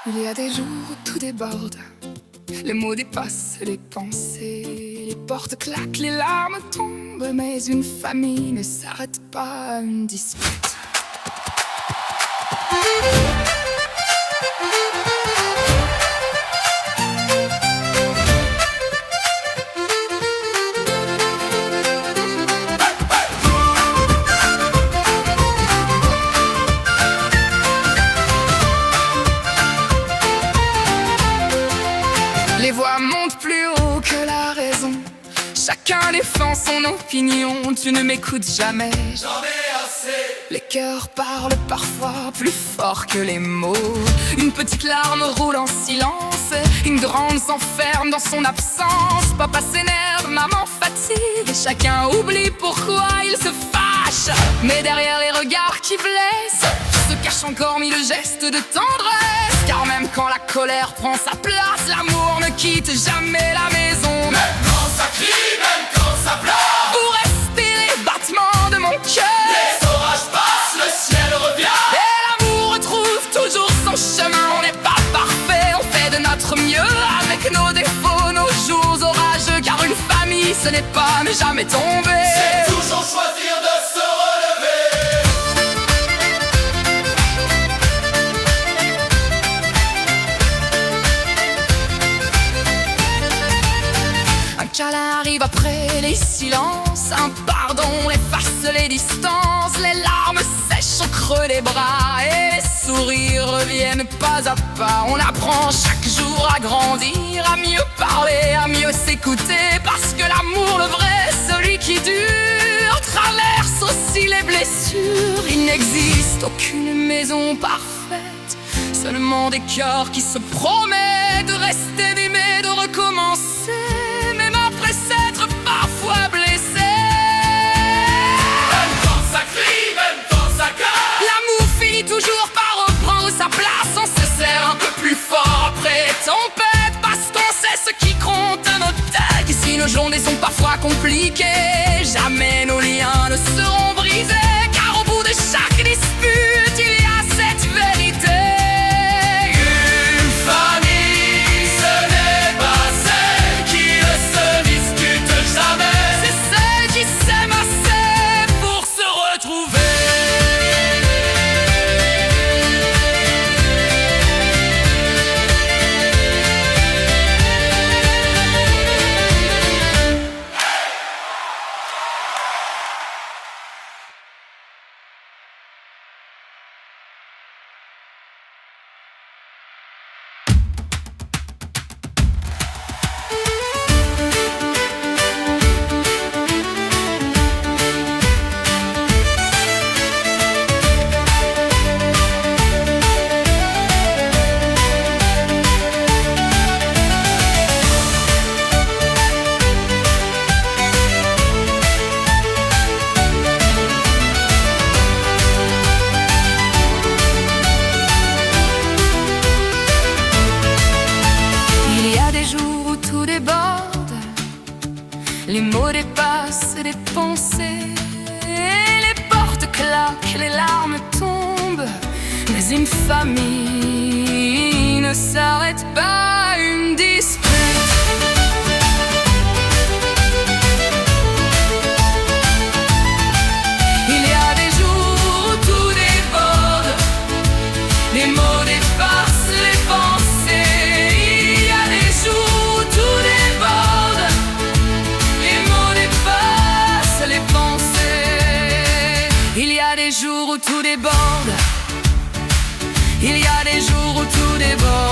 Il y a des jours où tout déborde, les mots dépassent les pensées, les portes claquent, les larmes tombent, mais une famille ne s'arrête pas à une dispute. Les voix montent plus haut que la raison, chacun défend son opinion. Tu ne m'écoutes jamais, j'en ai assez. Les cœurs parlent parfois plus fort que les mots. Une petite larme roule en silence, une grande s'enferme dans son absence. Papa s'énerve, maman fatigue, et chacun oublie pourquoi il se fâche. Mais derrière les regards qui blessent se cache encore mille gestes de tendresse. Car même quand la colère prend sa place, l'amour ne quitte jamais la maison. Même quand ça crie, même quand ça pleure, Vous restez les battements de mon cœur. les orages passent, le ciel revient. Et l'amour retrouve toujours son chemin. On n'est pas parfait, on fait de notre mieux, avec nos défauts, nos jours orageux. Car une famille, ce n'est pas ne jamais tomber. C'est toujours choisir de se relever. Un câlin arrive après les silences, un pardon efface les distances. Les larmes sèchent au creux des bras et les sourires reviennent pas à pas. On apprend chaque jour à grandir, à mieux parler, à mieux s'écouter. Parce que l'amour, le vrai, celui qui dure, traverse aussi les blessures. Il n'existe aucune maison parfaite, seulement des cœurs qui se promettent de rester, d'aimer, de recommencer. Même après s'être parfois blessé. Même quand ça crie, même quand ça casse, L'amour finit toujours par reprendre sa place. On se serre un peu plus fort après les tempêtes, parce qu'on sait ce qui compte à notre tête. Et si nos journées sont parfois compliquées, jamais nos liens ne seront brisés. Car au bout de chaque dispute, il y a cette vérité. une famille, ce n'est pas celle qui ne se discute jamais. C'est celle qui s'aime assez pour se retrouver. Il y a des jours où tout déborde, les mots dépassent les pensées, les portes claquent, les larmes tombent, mais une famille ne s'arrête pas à une dispute. Il y a des jours où tout déborde, les mots dépassent les pensées. Il y a des jours où tout déborde, les mots dépassent les pensées. Il y a des jours où tout déborde, il y a des jours où tout déborde.